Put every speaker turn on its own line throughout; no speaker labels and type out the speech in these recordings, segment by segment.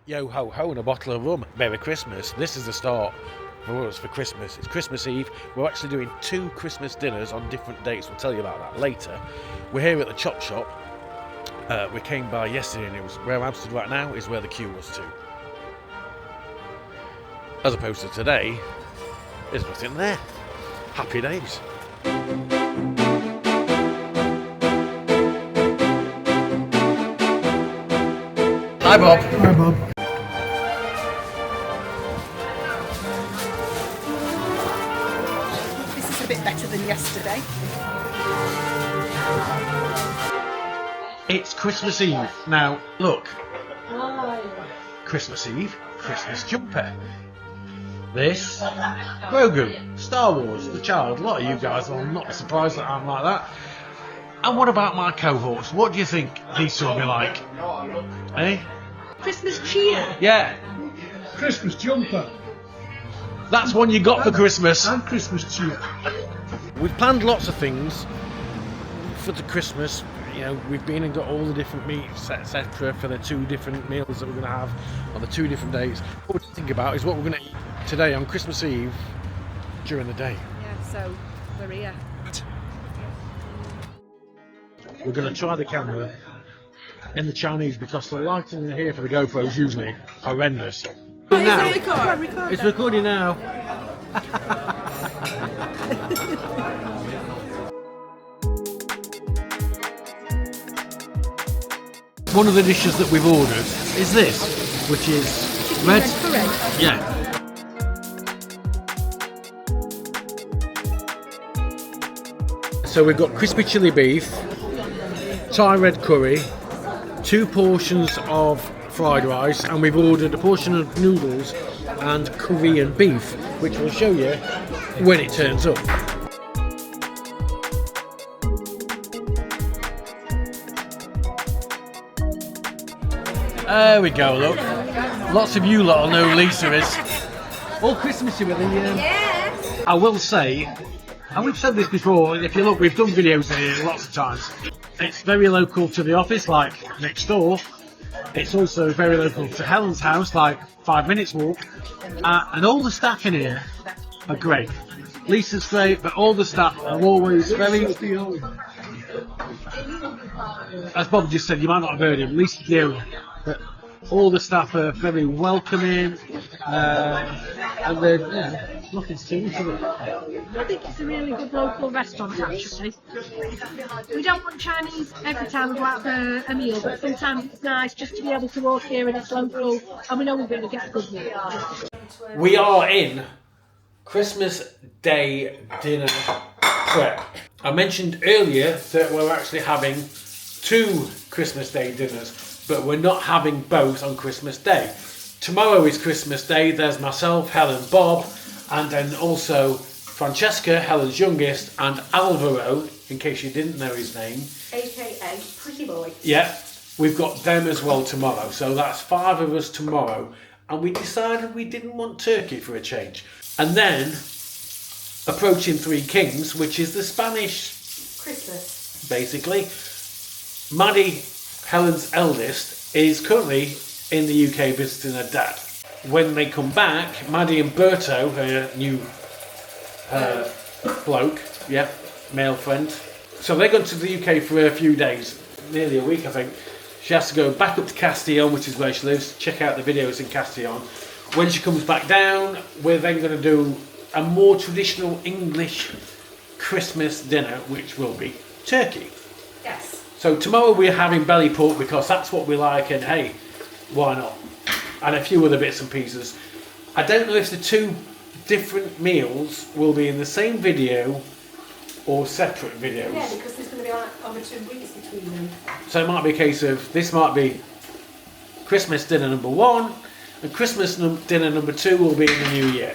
yo ho ho and a bottle of rum. Merry Christmas. This is the start for us for Christmas. It's Christmas Eve. We're actually doing 2 Christmas dinners on different dates. We'll tell you about that later. We're here at the Chop Shop. We came by yesterday and it was where I'm stood right now is where the queue was too. As opposed to today, there's nothing there. Happy days. Hi Bob.
Hi Bob.
This is a bit better than yesterday.
It's Christmas Eve. Now, look. Christmas Eve, Christmas jumper. This, Grogu, Star Wars, The Child. A lot of you guys will not be surprised that I'm like that. And what about my cohorts? What do you think these two will be like? Eh?
Christmas cheer.
Yeah,
Christmas jumper
that's one you got for Christmas.
and Christmas cheer.
We've planned lots of things for the Christmas. You know, we've been and got all the different meats, etc., for the 2 different meals that we're going to have on the 2 different days. What we think about is what we're going to eat today on Christmas Eve during the day.
Yeah, so we're here.
We're going to try the camera in the Chinese because the lighting in here for the GoPro is usually horrendous. But now, it's recording now. One of the dishes that we've ordered is this, which is red
curry.
Yeah. So we've got crispy chili beef, Thai red curry, 2 portions of fried rice, and we've ordered a portion of noodles and Korean beef, which we'll show you when it turns up. There we go, look. Lots of you lot will know who Lisa is. All Christmassy with the...
Yes.
I will say, and we've said this before, if you look, we've done videos here lots of times. It's very local to the office, like next door. It's also very local to Helen's house, like 5 minutes walk. And all the staff in here are great. Lisa's great, but all the staff are always very... As Bob just said, you might not have heard him, Lisa's the owner. But all the staff are very welcoming, and they're nothing's changed, is it?
I think it's a really good local restaurant actually. We don't want Chinese every time we go out for a meal, but sometimes it's nice just to be able to walk here and it's local and we know we're going to get a good meal.
We are in Christmas Day dinner prep. I mentioned earlier that we're actually having 2 Christmas Day dinners, but we're not having both on Christmas Day. Tomorrow is Christmas Day. There's myself, Helen, Bob, and then also Francesca, Helen's youngest, and Alvaro, in case you didn't know his name.
AKA Pretty Boy.
Yeah, we've got them as well tomorrow. So that's 5 of us tomorrow. And we decided we didn't want turkey for a change. And then, approaching 3 Kings, which is the Spanish
Christmas.
basically. Maddie, Helen's eldest, is currently in the UK visiting her dad. When they come back, Maddie and Berto, her new bloke, yeah, male friend, so they're going to the UK for a few days, nearly a week I think. She has to go back up to Castillon, which is where she lives. Check out the videos in Castillon. When she comes back down, we're then going to do a more traditional English Christmas dinner, which will be turkey.
Yes.
So tomorrow we're having belly pork because that's what we like, and hey, why not? And a few other bits and pieces. I don't know if the 2 different meals will be in the same video or separate videos.
Yeah, because there's going to be like over 2 weeks between them.
So it might be a case of, this might be Christmas dinner number 1, and Christmas dinner number 2 will be in the new year.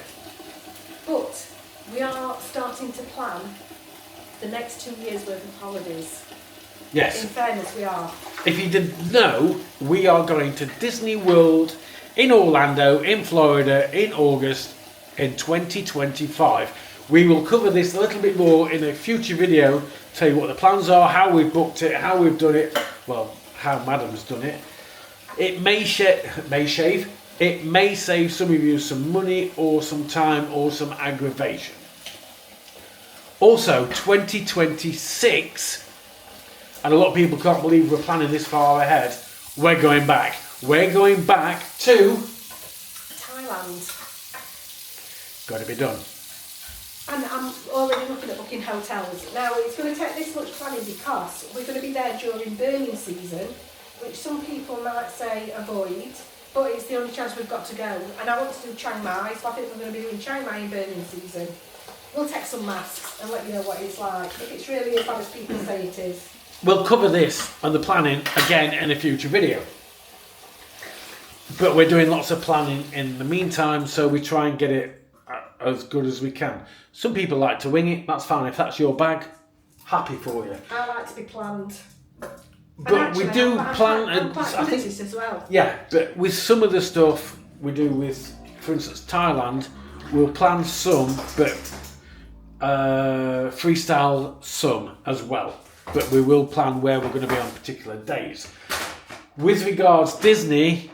But we are starting to plan the next 2 years' worth of holidays.
Yes.
In fairness, we are.
If you didn't know, we are going to Disney World in Orlando, in Florida, in August in 2025. We will cover this a little bit more in a future video, tell you what the plans are, how we've booked it, how we've done it, well, how Madam's done it. It may shave. It may save some of you some money or some time or some aggravation. Also, 2026, and a lot of people can't believe we're planning this far ahead. We're going back. We're going back to
Thailand.
Got to be done.
And I'm already looking at booking hotels. Now, it's going to take this much planning because we're going to be there during burning season, which some people might say avoid, but it's the only chance we've got to go. And I want to do Chiang Mai, so I think we're going to be doing Chiang Mai in burning season. We'll take some masks and let you know what it's like, if it's really as bad as people say it is.
We'll cover this and the planning again in a future video. But we're doing lots of planning in the meantime, so we try and get it as good as we can. Some people like to wing it, that's fine. If that's your bag, happy for you.
I like to be planned.
But
actually,
we do plan,
I'm quite
I think,
as well.
yeah, but with some of the stuff we do with, for instance, Thailand, we'll plan some, but freestyle some as well. But we will plan where we're going to be on particular days. With regards Disney,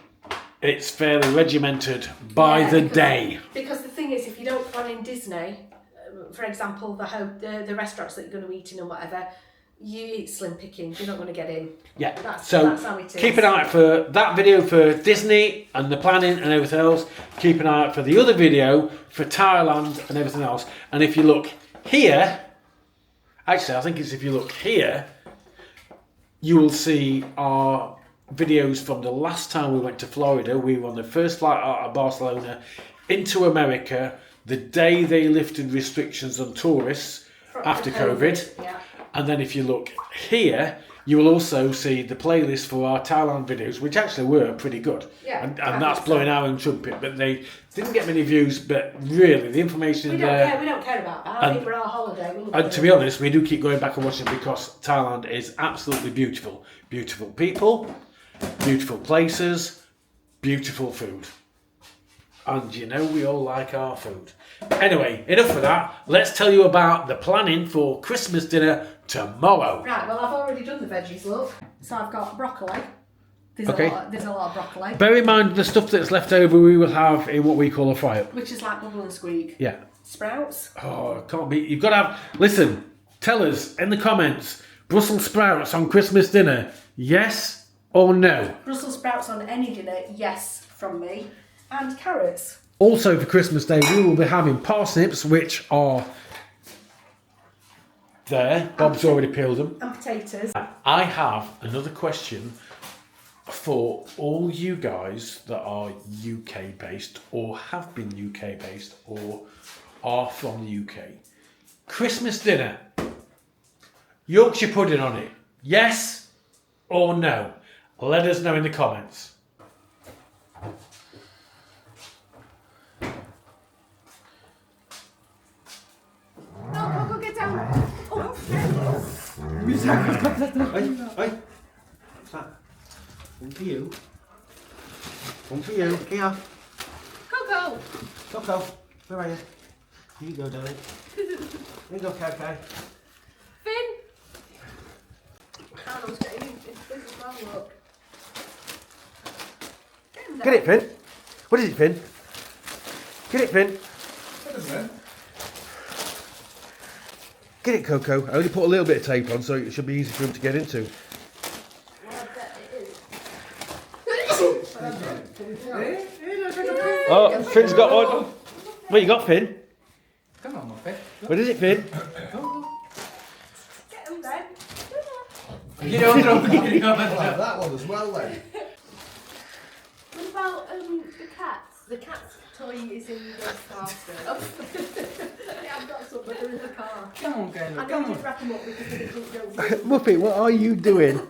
it's fairly regimented by the day.
Because the thing is, if you don't plan in Disney, for example, the restaurants that you're going to eat in and whatever, you eat slim pickings, you're not going to get in.
Yeah,
that's how it is.
Keep an eye out for that video for Disney and the planning and everything else. Keep an eye out for the other video for Thailand and everything else. And if you look here, actually I think it's if you look here, you will see our videos from the last time we went to Florida. We were on the first flight out of Barcelona into America, the day they lifted restrictions on tourists after COVID.
Yeah.
And then if you look here, you will also see the playlist for our Thailand videos, which actually were pretty good.
Yeah,
and that's blowing our own trumpet, but they didn't get many views, but really the information
We
in
don't
there.
care. We don't care about that. I think we're on holiday.
And to be honest, we do keep going back and watching because Thailand is absolutely beautiful. Beautiful people, beautiful places, beautiful food. And you know we all like our food. Anyway, enough of that. Let's tell you about the planning for Christmas dinner tomorrow.
Right, well, I've already done the veggies, look. So I've got broccoli. There's a lot of broccoli.
Bear in mind the stuff that's left over we will have in what we call a fry-up.
Which is like Bubble and Squeak.
Yeah.
Sprouts.
Oh, it can't be. You've got to have... Listen, tell us in the comments, Brussels sprouts on Christmas dinner, yes or no?
Brussels sprouts on any dinner, yes, from me. And carrots.
Also for Christmas Day, we will be having parsnips, which are there. Bob's already peeled them.
And potatoes.
I have another question for all you guys that are UK based or have been UK based or are from the UK. Christmas dinner, Yorkshire pudding on it, yes or no? Let us know in the comments.
Go get down. Oh,
Hey. One for you. One for you. Here.
Coco.
Coco, where are you? Here you go, darling. Here you go, Coco.
Finn. Hannah's getting in this as well, look.
Get it, Finn. What is it, Finn? Get it, Finn. Get it, Coco. I only put a little bit of tape on, so it should be easy for him to get into. Oh, Finn's got one. What you got, Finn?
Come on, Muppet.
What is it, Finn?
Get him then.
You don't know.
That one as well then.
What about the cats? The cat's toy is in the car still. I've got some, but they're in the car.
Come on, girl.
I
Come
don't
on.
wrap them up because they didn't go.
Muppet, what are you doing?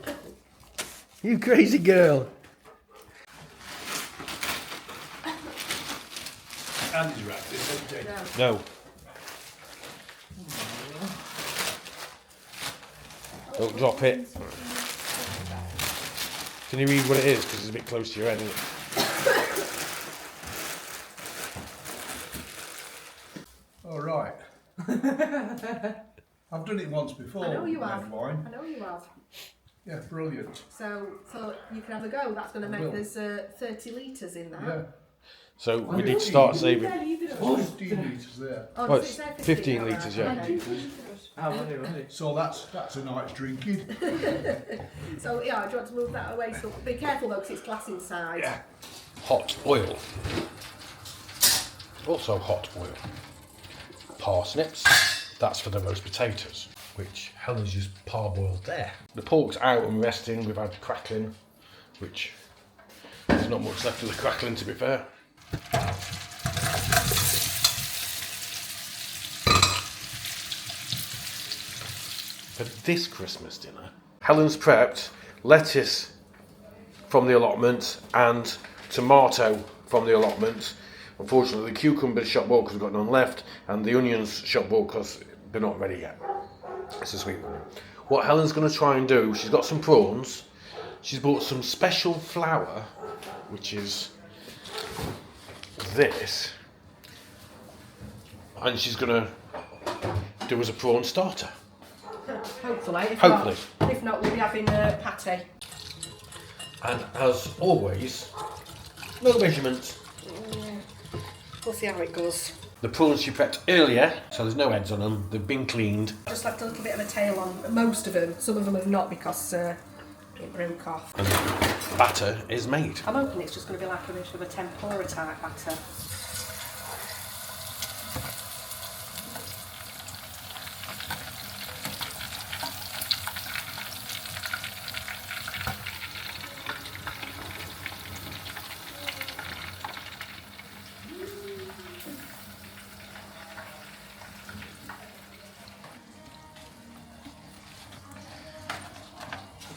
You crazy girl.
Andy's wrapped it, isn't he?
No. Don't drop it. Can you read what it is? Because it's a bit close to your head, isn't it?
All right. I've done it once before.
I know you
red
have.
wine.
I know you have.
Yeah, brilliant.
So you can have a go. That's going to make us 30 litres in that.
Yeah.
So we need to start saving.
15 litres there.
Oh,
Well,
does
it's
it say
15 litres, yeah.
Okay.
Oh, really?
So that's a night's drinking.
So yeah, do you want to move that away? So be careful though, because it's glass inside.
Yeah. Hot oil. Also hot oil. Parsnips. That's for the roast potatoes, which Helen's just parboiled there. The pork's out and resting. We've had crackling, which there's not much left of the crackling, to be fair. For this Christmas dinner, Helen's prepped lettuce from the allotment and tomato from the allotment. Unfortunately, the cucumbers shot boiled because we've got none left, and the onions shot boiled because they're not ready yet. It's a sweet one. What Helen's going to try and do, she's got some prawns. She's bought some special flour, which is this, and she's going to do as a prawn starter.
Hopefully.
Hopefully.
If not, we'll be having a pate.
And as always, no measurements.
We'll see how it goes.
The prawns she prepped earlier, so there's no heads on them, they've been cleaned.
Just left a little bit of a tail on most of them. Some of them have not because it broke off.
And batter is made.
I'm hoping it's just going to be like a bit of a tempura type batter.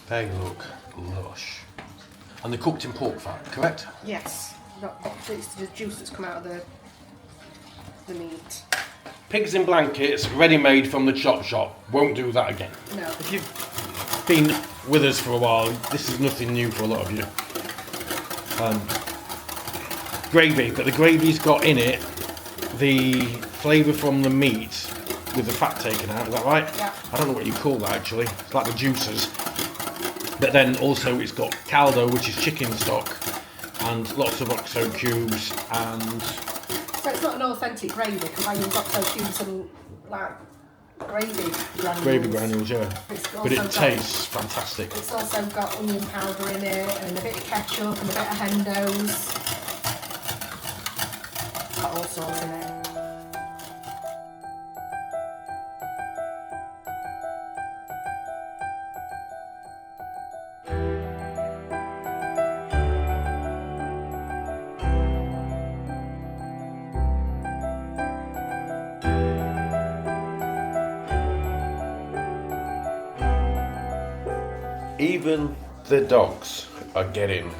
They look lush. And they're cooked in pork fat, correct?
Yes. It's the juice that's come out of the meat.
Pigs in blankets, ready-made from the chop shop. Won't do that again.
No.
If you've been with us for a while, this is nothing new for a lot of you. Gravy, but the gravy's got in it the flavour from the meat with the fat taken out, is that right?
Yeah.
I don't know what you call that actually. It's like the juices. But then also it's got caldo, which is chicken stock, and lots of oxo cubes, and...
So it's not an authentic gravy because I use oxo cubes and like gravy granules.
Gravy granules, yeah. But it
also
tastes fantastic.
It's also got onion powder in it and a bit of ketchup and a bit of hendos. Got all sorts in it.
Even the dogs are getting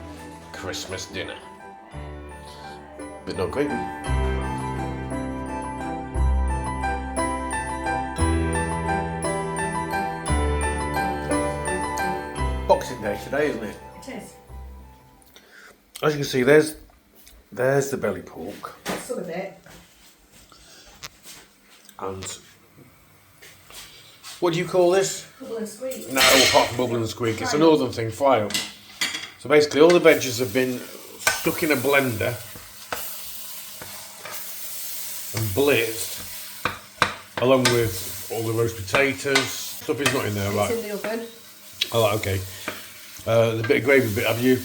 Christmas dinner. But no gravy. Boxing Day today, isn't it?
It is.
As you can see, there's the belly pork.
Some of it.
And what do you call this?
Bubble and Squeak.
No, apart from Bubble and Squeak, it's a northern thing, fry up. So basically all the veggies have been stuck in a blender and blitzed, along with all the roast potatoes. Stuff is not in there, right?
It's in the oven.
Oh, right, okay. The bit of gravy bit, have you?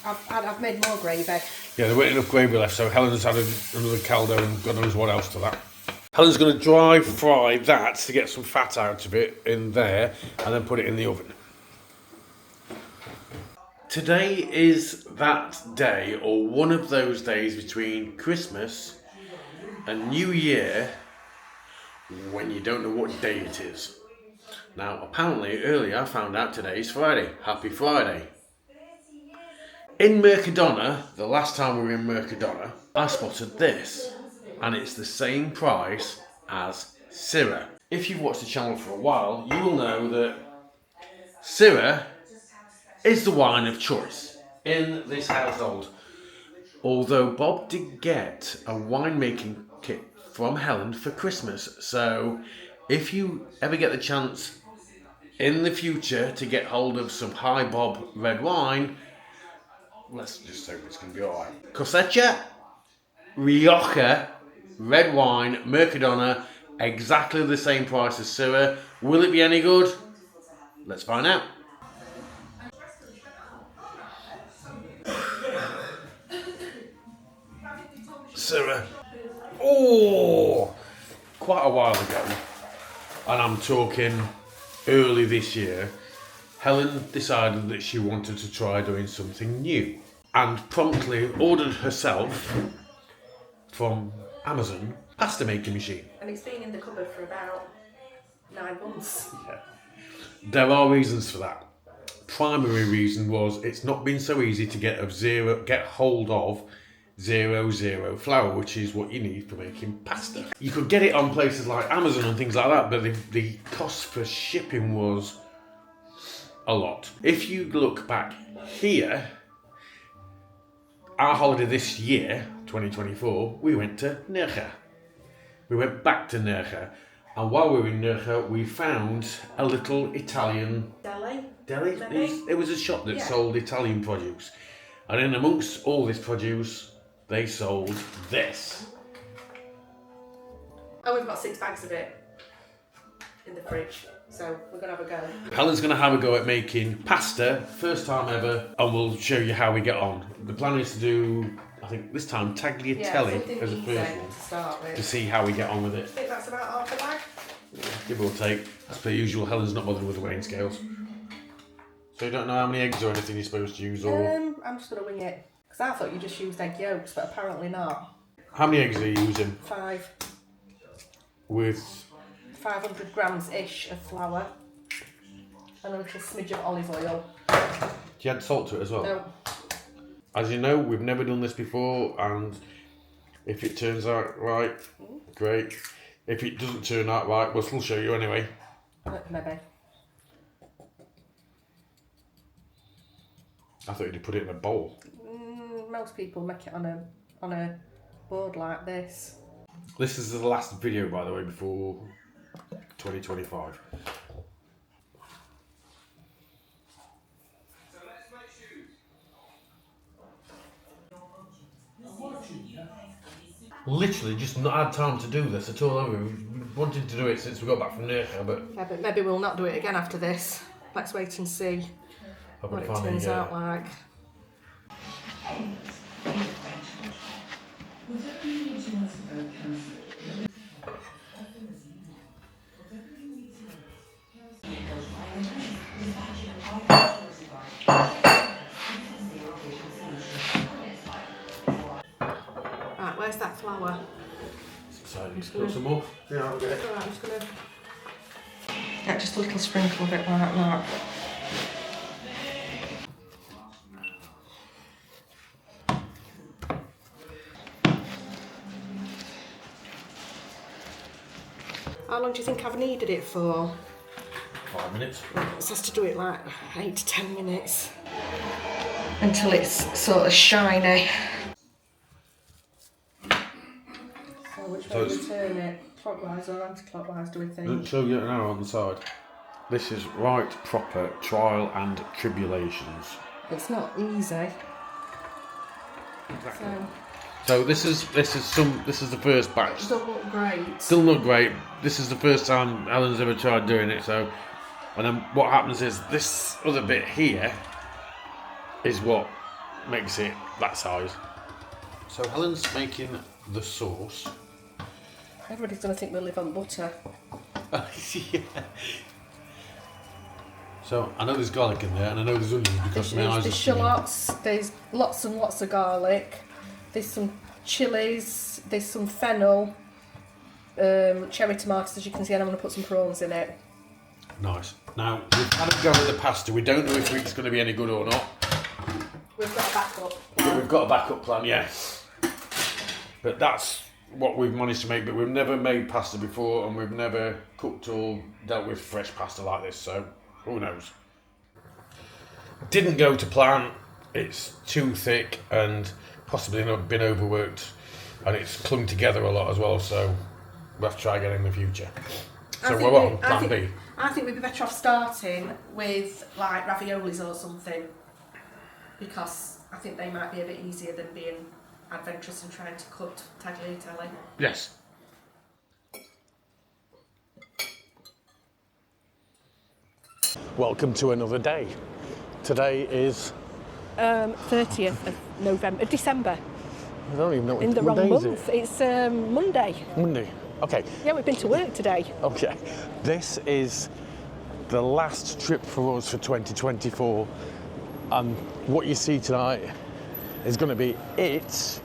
I've made more gravy.
Yeah, there weren't enough gravy left, so Helen's added another caldo and God knows what else to that. Helen's going to dry fry that to get some fat out of it in there and then put it in the oven. Today is that day, or one of those days between Christmas and New Year, when you don't know what day it is. Now, apparently earlier I found out today's Friday. Happy Friday. In Mercadona, the last time we were in Mercadona, I spotted this. And it's the same price as Syrah. If you've watched the channel for a while, you will know that Syrah is the wine of choice in this household. Although Bob did get a winemaking kit from Helen for Christmas. So if you ever get the chance in the future to get hold of some high bob red wine. Let's just hope it's going to be alright. Cosecha, Rioja, red wine, Mercadona, exactly the same price as Syrah. Will it be any good? Let's find out. Syrah. Oh, quite a while ago, and I'm talking early this year, Helen decided that she wanted to try doing something new and promptly ordered herself from Amazon pasta making machine.
And it's been in the cupboard for about 9 months.
Yeah. There are reasons for that. Primary reason was it's not been so easy to get hold of 00 flour, which is what you need for making pasta. You could get it on places like Amazon and things like that, but the cost for shipping was a lot. If you look back here, our holiday this year, 2024, we went to Rioja. We went back to Rioja, and while we were in Rioja, we found a little Italian deli. It was a shop that sold Italian produce, and in amongst all this produce, they sold this.
Oh, we've got 6 bags of it in the fridge, so we're going to have a go.
Helen's going to have a go at making pasta, first time ever, and we'll show you how we get on. The plan is to do, I think this time, tagliatelle as a first one,
to start with.
to see how we get on with it.
I think that's about half a bag.
Give or take. As per usual, Helen's not bothered with the weighing scales. So you don't know how many eggs or anything you're supposed to use, or
I'm just going to wing it. Because I thought you just used egg yolks, but apparently not.
how many eggs are you using?
5.
With
500 grams-ish of flour. And a little smidge of olive oil.
do you add salt to it as well?
No.
As you know, we've never done this before, and if it turns out right, great. If it doesn't turn out right, we'll still show you anyway.
Maybe.
I thought you'd put it in a bowl.
Most people make it on a board like this.
This is the last video, by the way, before 2025. Literally just not had time to do this at all, have we? We've wanted to do it since we got back from Rioja, but
Yeah, but maybe we'll not do it again after this. Let's wait and see
I've
what
been
it
finding
turns out like. Right, where's that flour?
it's exciting. Got some more? Yeah, I'll get it.
Alright, I'm just gonna get just a little sprinkle of it like that. How long do you think I've needed it for?
5 minutes.
It says to do it like 8 to 10 minutes until it's sort of shiny. So which way do we turn it? Clockwise or anti-clockwise, do we think?
Don't show you now on the side. This is right proper trial and tribulations.
It's not easy.
Exactly.
So
So this is the first batch.
it doesn't look great.
Still not great. This is the first time Helen's ever tried doing it. So, and then what happens is this other bit here is what makes it that size. So Helen's making the sauce.
Everybody's going to think we live on butter.
Yeah. So I know there's garlic in there, and I know there's onions because my eyes
There's
are stinging.
shallots, there's lots and lots of garlic, there's some chilies, there's some fennel, cherry tomatoes as you can see, and I'm going to put some prawns in it.
Nice. Now we've had a go at the pasta. We don't know if it's going to be any good or not.
We've got a backup.
But we've got a backup plan, yes. But that's what we've managed to make. But we've never made pasta before, and we've never cooked or dealt with fresh pasta like this. So who knows? Didn't go to plan. It's too thick and possibly not been overworked, and it's clung together a lot as well. So we'll have to try again in the future. So we're on plan B.
I think we'd be better off starting with like raviolis or something, because I think they might be a bit easier than being adventurous and trying to cut tagliatelle.
Yes. Welcome to another day. Today is
30th of December.
I don't even know
In the
what
wrong
day is
month.
it?
It's Monday.
Monday. Okay.
Yeah, we've been to work today.
Okay. This is the last trip for us for 2024, and what you see tonight is going to be it,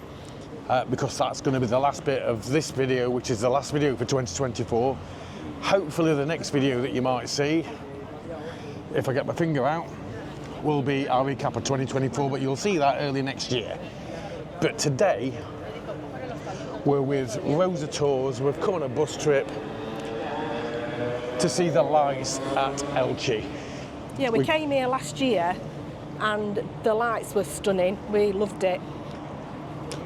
because that's going to be the last bit of this video, which is the last video for 2024. Hopefully the next video that you might see, if I get my finger out, will be our recap of 2024, but you'll see that early next year. But today we're with Rosa Tours. We've come on a bus trip to see the lights at Elche.
Yeah, we came here last year and the lights were stunning. We loved it.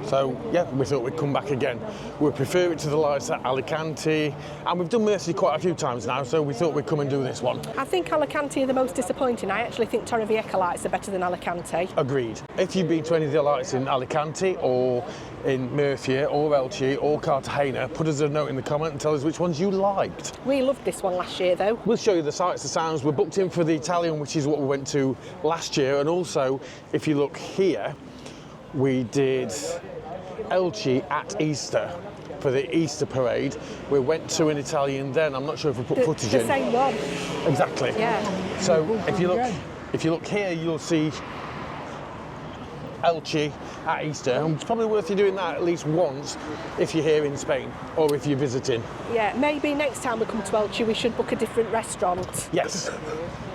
So yeah, we thought we'd come back again. We prefer it to the lights at Alicante, and we've done Mercy quite a few times now, so we thought we'd come and do this one.
I think Alicante are the most disappointing. I actually think Torrevieja lights are better than Alicante.
Agreed. If you've been to any of the lights in Alicante or in Murcia or Elche or Cartagena, put us a note in the comment and tell us which ones you liked.
We loved this one last year though.
We'll show you the sights, the sounds. We're booked in for the Italian, which is what we went to last year, and also if you look here, we did Elche at Easter for the Easter parade. We went to an Italian then. I'm not sure if we put footage
The
in.
same one.
Exactly.
Yeah.
So if you look here, you'll see Elche at Easter, and it's probably worth you doing that at least once if you're here in Spain or if you're visiting.
Yeah, maybe next time we come to Elche we should book a different restaurant.
Yes.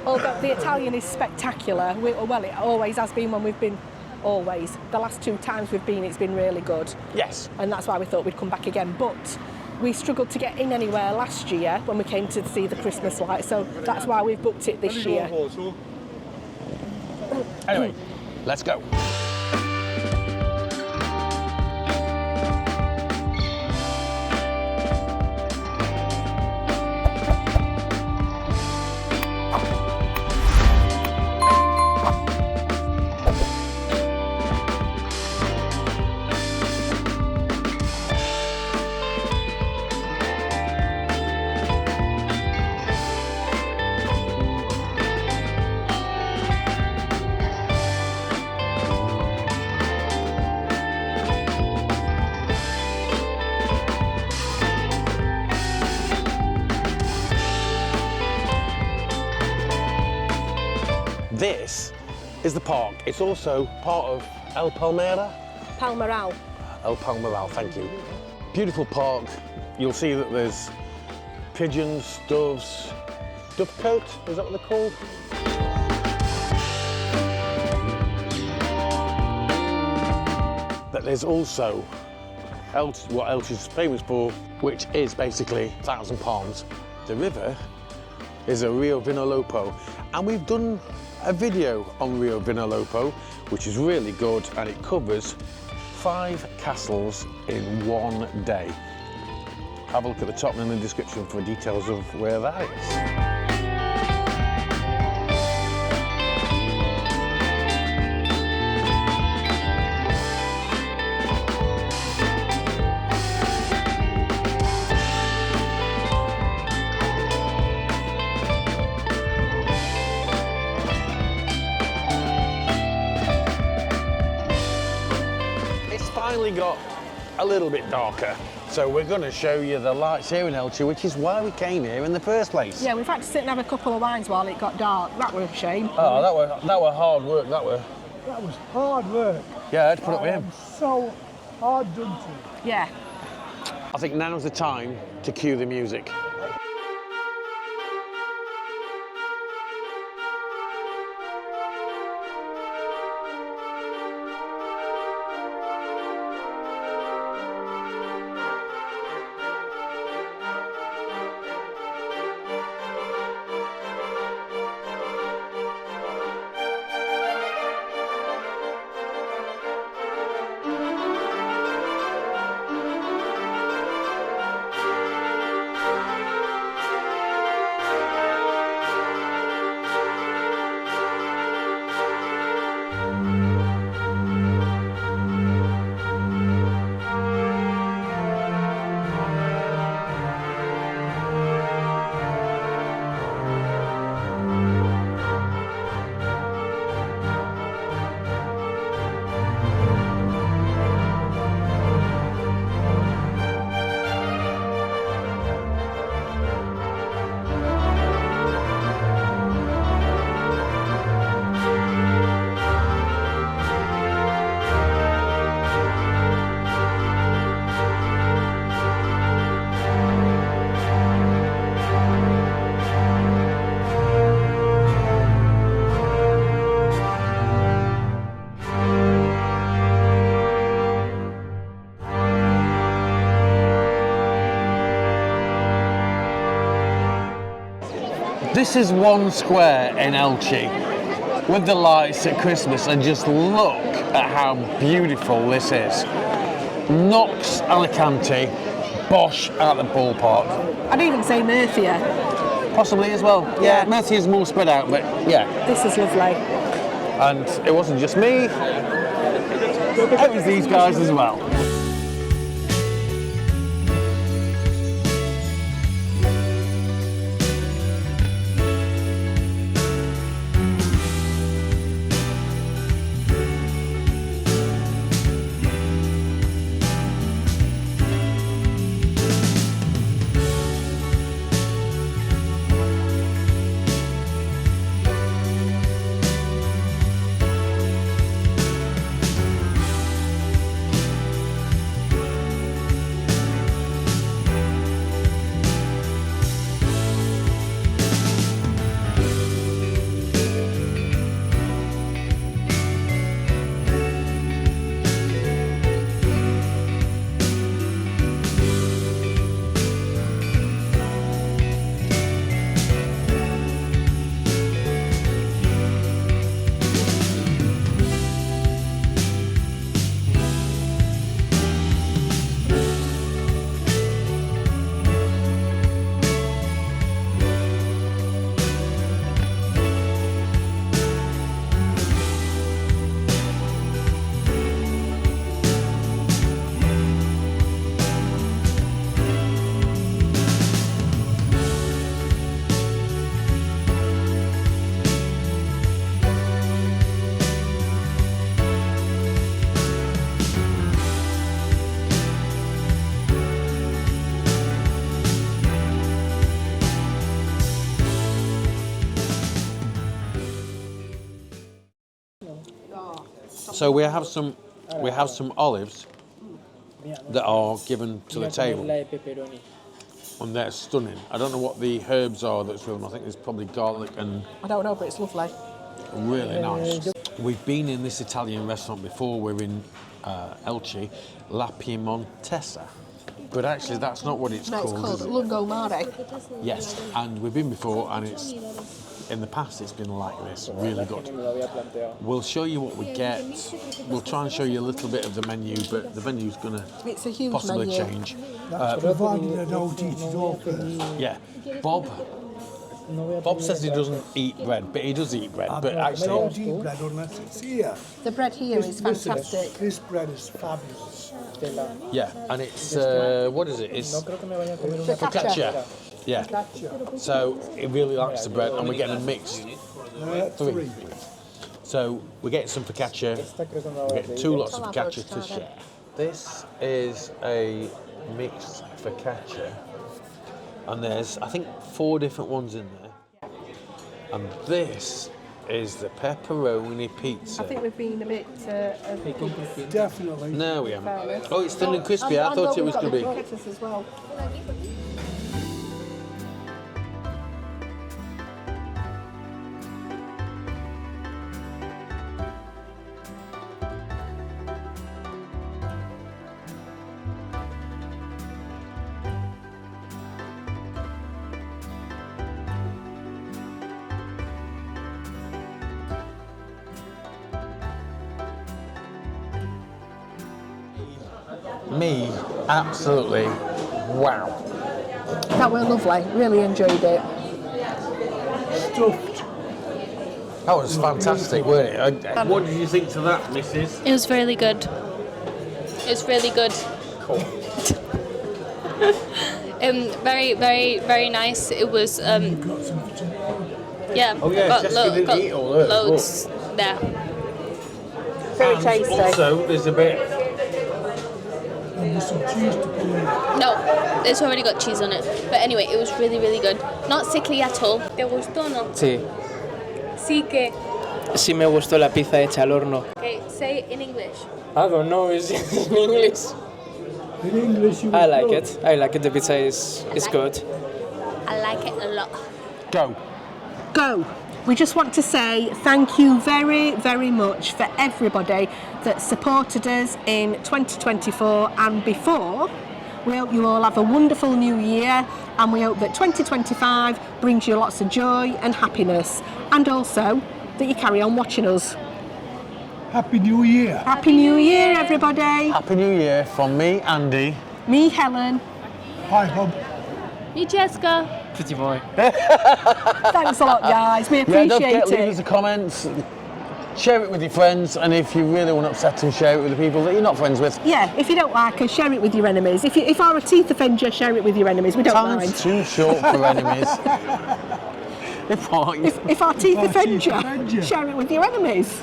Although the Italian is spectacular. Well, it always has been when we've been. Always. The last 2 times we've been, it's been really good.
Yes.
And that's why we thought we'd come back again. But we struggled to get in anywhere last year when we came to see the Christmas lights, so that's why we've booked it this year.
Anyway, let's go. This is the park. It's also part of El Palmera.
Palmeral.
El Palmeral, thank you. Beautiful park. You'll see that there's pigeons, doves, dovecote, is that what they're called? But there's also what Elche is famous for, which is basically 1,000 palms. The river is a Rio Vinalopó, and we've done a video on Rio Vinalopó, which is really good, and it covers 5 castles in one day. Have a look at the top and in the description for details of where that is. Finally got a little bit darker, so we're going to show you the lights here in Elche, which is why we came here in the first place.
Yeah, we've had to sit and have a couple of wines while it got dark. That was a shame.
Oh, that were hard work, that were.
That was hard work.
Yeah, I had to put up with him.
So hard done to.
Yeah.
I think now's the time to cue the music. This is one square in Elche with the lights at Christmas, and just look at how beautiful this is. Knox Alicante, Bosch at the ballpark.
I'd even say Murcia.
Possibly as well. Yeah, Murcia is more spread out, but yeah.
This is lovely.
And it wasn't just me, it was these guys as well. So we have some olives that are given to the table, and they're stunning. I don't know what the herbs are that's with them. I think there's probably garlic and...
I don't know, but it's lovely.
Really nice. We've been in this Italian restaurant before. We're in Elche, La Piemontesa. But actually, that's not what it's called.
No, it's called Lungo Mare.
Yes, and we've been before, and it's... In the past, it's been like this, really good. We'll show you what we get. We'll try and show you a little bit of the menu, but the menu's going to possibly
menu.
change.
Provided I don't eat it all first.
Yeah, Bob says he doesn't eat bread, but he does eat bread. But
I
actually,
don't eat bread unless it's here.
The bread here is fantastic.
This bread is fabulous.
yeah, and it's what is it? It's focaccia. Yeah. So he really likes the bread, and we're getting a mixed three. So we get some focaccia. We get 2 lots of focaccia to share. This is a mixed focaccia, and there's I think 4 different ones in there. And this is the pepperoni pizza.
I think we've been a bit...
Definitely.
No, we haven't. Oh, it's thin and crispy. I thought it was going to be.
As well.
Me, absolutely, wow.
That were lovely. Really enjoyed it.
Stuffed.
That was fantastic, weren't it? What did you think to that, Mrs?
It was really good. It's really good.
Cool.
Very, very, very nice. It was, yeah.
Oh yeah, Jessica didn't eat all hers.
Loads there.
Very
And
tasty.
also, there's a bit.
And there's some cheese to put in it.
No, it's already got cheese on it. But anyway, it was really, really good. Not sickly at all. ¿Te gustó o no?
Sí,
Sí que.
sí me gustó la pizza hecha al horno.
Okay, say it in English.
I don't know, it's in English.
In English, you
I
would
like
know.
it. I like it. The pizza is good.
I like it a lot.
Go.
Go. We just want to say thank you very, very much for everybody that supported us in 2024 and before. We hope you all have a wonderful new year, and we hope that 2025 brings you lots of joy and happiness, and also that you carry on watching us.
Happy New Year.
Happy New Year, everybody.
Happy New Year from me, Andy.
Me, Helen.
Hi, Hub.
Me, Jessica.
Petit boy.
Thanks a lot, guys. We
Yeah,
appreciate
don't forget, leave us
it.
a comment, share it with your friends, and if you really want to upset them, share it with the people that you're not friends with.
Yeah, if you don't like us, share it with your enemies. If our teeth offend you, share it with your enemies. We don't
Time's
mind.
too short for enemies. If
If our teeth offend
teeth offend
you,
you.
share it with your enemies.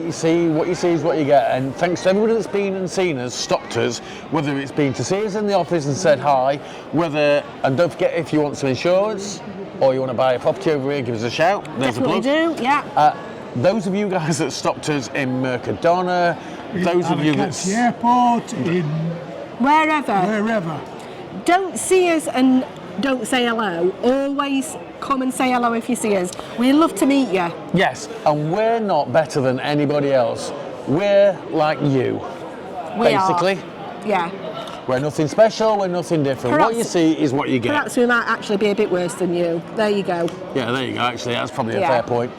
you see, what you see is what you get. And thanks to everybody that's been and seen us, stopped us, whether it's been to see us in the office and said hi, and don't forget, if you want some insurance or you want to buy a property over here, give us a shout. There's
Definitely
a plug.
do, yeah.
Those of you guys that stopped us in Mercadona, those of you
At the
that
airport, in wherever.
Don't see us and don't say hello. Always come and say hello if you see us. We love to meet you.
yes, and we're not better than anybody else. We're like you,
We
basically.
are. Yeah.
We're nothing special, we're nothing different. What you see is what you get.
Perhaps we might actually be a bit worse than you. There you go.
Yeah, there you go, actually, that's probably a
Yeah.
fair point.